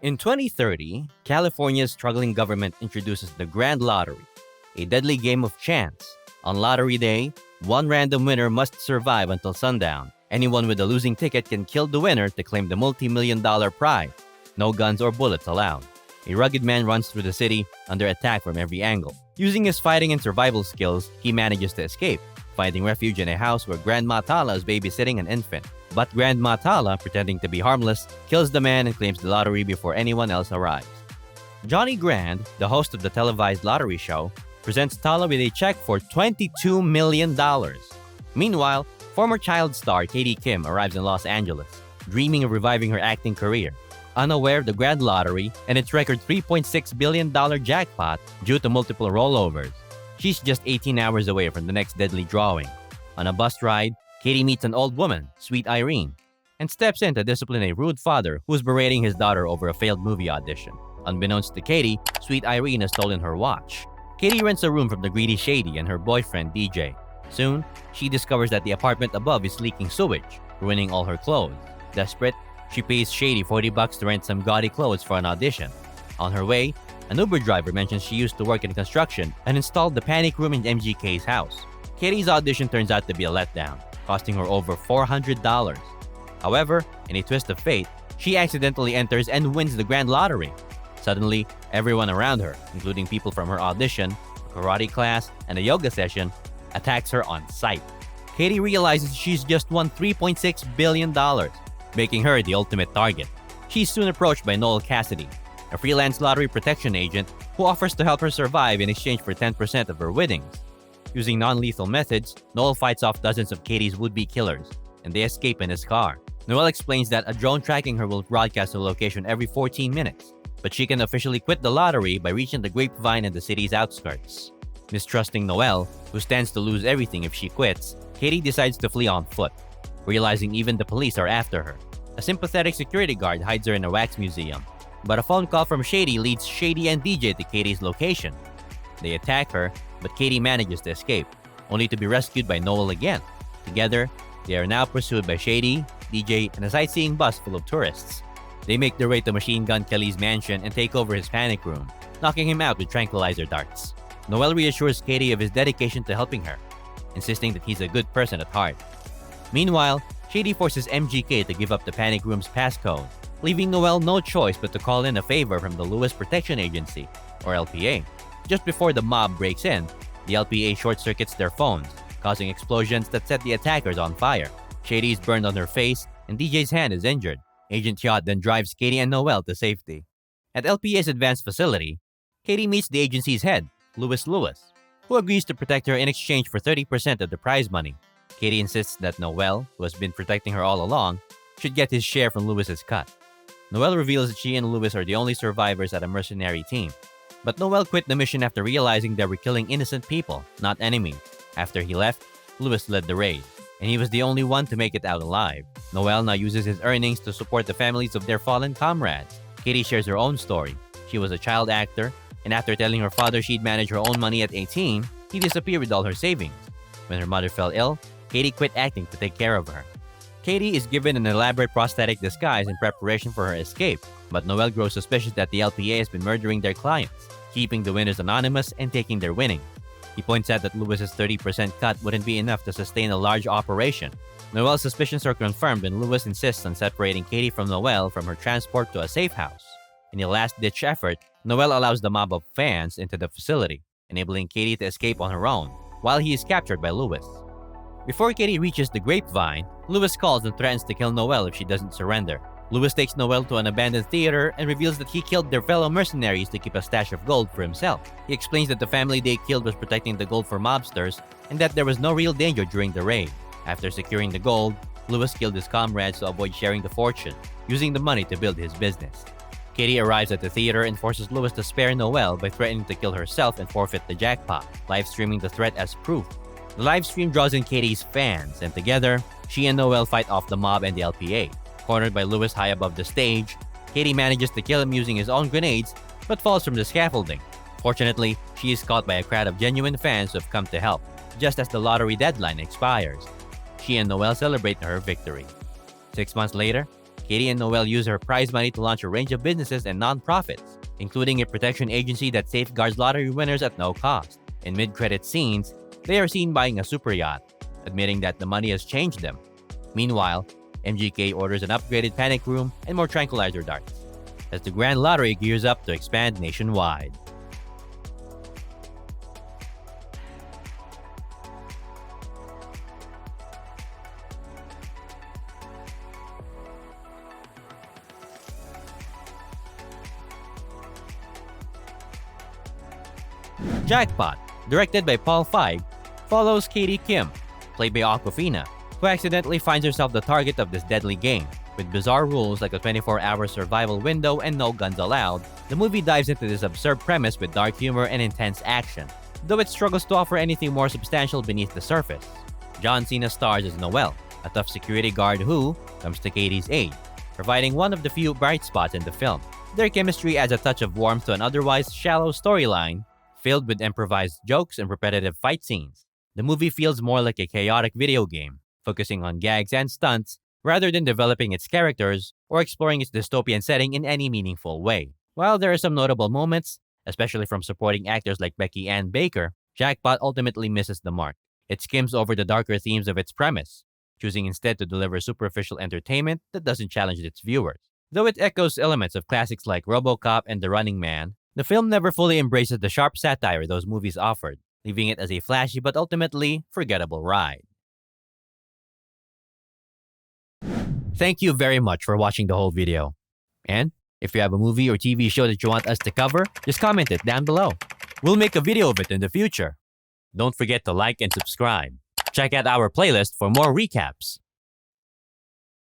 In 2030, California's struggling government introduces the Grand Lottery, a deadly game of chance. On lottery day, one random winner must survive until sundown. Anyone with a losing ticket can kill the winner to claim the multi-million-dollar prize. No guns or bullets allowed. A rugged man runs through the city under attack from every angle. Using his fighting and survival skills, he manages to escape, finding refuge in a house where Grandma Tala is babysitting an infant. But Grandma Tala, pretending to be harmless, kills the man and claims the lottery before anyone else arrives. Johnny Grand, the host of the televised lottery show, presents Tala with a check for $22 million. Meanwhile, former child star Katie Kim arrives in Los Angeles, dreaming of reviving her acting career. Unaware of the Grand Lottery and its record $3.6 billion jackpot due to multiple rollovers. She's just 18 hours away from the next deadly drawing. On a bus ride, Katie meets an old woman, Sweet Irene, and steps in to discipline a rude father who's berating his daughter over a failed movie audition. Unbeknownst to Katie, Sweet Irene has stolen her watch. Katie rents a room from the greedy Shady and her boyfriend, DJ. Soon, she discovers that the apartment above is leaking sewage, ruining all her clothes. Desperate, she pays Shady $40 to rent some gaudy clothes for an audition. On her way, an Uber driver mentions she used to work in construction and installed the panic room in MGK's house. Katie's audition turns out to be a letdown, costing her over $400. However, in a twist of fate, she accidentally enters and wins the Grand Lottery. Suddenly, everyone around her, including people from her audition, a karate class, and a yoga session, attacks her on sight. Katie realizes she's just won $3.6 billion, making her the ultimate target. She's soon approached by Noel Cassidy, a freelance lottery protection agent who offers to help her survive in exchange for 10% of her winnings. Using non-lethal methods, Noel fights off dozens of Katie's would-be killers, and they escape in his car. Noel explains that a drone tracking her will broadcast her location every 14 minutes, but she can officially quit the lottery by reaching the grapevine in the city's outskirts. Mistrusting Noel, who stands to lose everything if she quits, Katie decides to flee on foot, realizing even the police are after her. A sympathetic security guard hides her in a wax museum, but a phone call from Shady leads Shady and DJ to Katie's location. They attack her, but Katie manages to escape, only to be rescued by Noel again. Together, they are now pursued by Shady, DJ, and a sightseeing bus full of tourists. They make their way to Machine Gun Kelly's mansion and take over his panic room, knocking him out with tranquilizer darts. Noel reassures Katie of his dedication to helping her, insisting that he's a good person at heart. Meanwhile, Shady forces MGK to give up the panic room's passcode, leaving Noel no choice but to call in a favor from the Lewis Protection Agency, or LPA. Just before the mob breaks in, the LPA short-circuits their phones, causing explosions that set the attackers on fire. Shady is burned on her face, and DJ's hand is injured. Agent Yacht then drives Katie and Noel to safety. At LPA's advanced facility, Katie meets the agency's head, Lewis, who agrees to protect her in exchange for 30% of the prize money. Katie insists that Noel, who has been protecting her all along, should get his share from Lewis's cut. Noel reveals that she and Lewis are the only survivors at a mercenary team. But Noel quit the mission after realizing they were killing innocent people, not enemies. After he left, Lewis led the raid, and he was the only one to make it out alive. Noel now uses his earnings to support the families of their fallen comrades. Katie shares her own story. She was a child actor, and after telling her father she'd manage her own money at 18, he disappeared with all her savings. When her mother fell ill, Katie quit acting to take care of her. Katie is given an elaborate prosthetic disguise in preparation for her escape, but Noel grows suspicious that the LPA has been murdering their clients, keeping the winners anonymous and taking their winnings. He points out that Lewis's 30% cut wouldn't be enough to sustain a large operation. Noel's suspicions are confirmed when Lewis insists on separating Katie from Noel from her transport to a safe house. In a last-ditch effort, Noel allows the mob of fans into the facility, enabling Katie to escape on her own, while he is captured by Lewis. Before Katie reaches the grapevine, Lewis calls and threatens to kill Noel if she doesn't surrender. Lewis takes Noel to an abandoned theater and reveals that he killed their fellow mercenaries to keep a stash of gold for himself. He explains that the family they killed was protecting the gold for mobsters and that there was no real danger during the raid. After securing the gold, Lewis killed his comrades to avoid sharing the fortune, using the money to build his business. Katie arrives at the theater and forces Lewis to spare Noel by threatening to kill herself and forfeit the jackpot, live-streaming the threat as proof. The livestream draws in Katie's fans, and together, she and Noel fight off the mob and the LPA. Cornered by Lewis high above the stage, Katie manages to kill him using his own grenades, but falls from the scaffolding. Fortunately, she is caught by a crowd of genuine fans who have come to help, just as the lottery deadline expires. She and Noel celebrate her victory. 6 months later, Katie and Noelle use her prize money to launch a range of businesses and nonprofits, including a protection agency that safeguards lottery winners at no cost. In mid-credit scenes, they are seen buying a super yacht, admitting that the money has changed them. Meanwhile, MGK orders an upgraded panic room and more tranquilizer darts, as the Grand Lottery gears up to expand nationwide. Jackpot, directed by Paul Feig, follows Katie Kim, played by Awkwafina, who accidentally finds herself the target of this deadly game. With bizarre rules like a 24-hour survival window and no guns allowed, the movie dives into this absurd premise with dark humor and intense action, though it struggles to offer anything more substantial beneath the surface. John Cena stars as Noelle, a tough security guard who comes to Katie's aid, providing one of the few bright spots in the film. Their chemistry adds a touch of warmth to an otherwise shallow storyline, filled with improvised jokes and repetitive fight scenes. The movie feels more like a chaotic video game, focusing on gags and stunts rather than developing its characters or exploring its dystopian setting in any meaningful way. While there are some notable moments, especially from supporting actors like Becky Ann Baker, Jackpot ultimately misses the mark. It skims over the darker themes of its premise, choosing instead to deliver superficial entertainment that doesn't challenge its viewers. Though it echoes elements of classics like RoboCop and The Running Man, the film never fully embraces the sharp satire those movies offered, leaving it as a flashy but ultimately forgettable ride. Thank you very much for watching the whole video. And if you have a movie or TV show that you want us to cover, just comment it down below. We'll make a video of it in the future. Don't forget to like and subscribe. Check out our playlist for more recaps.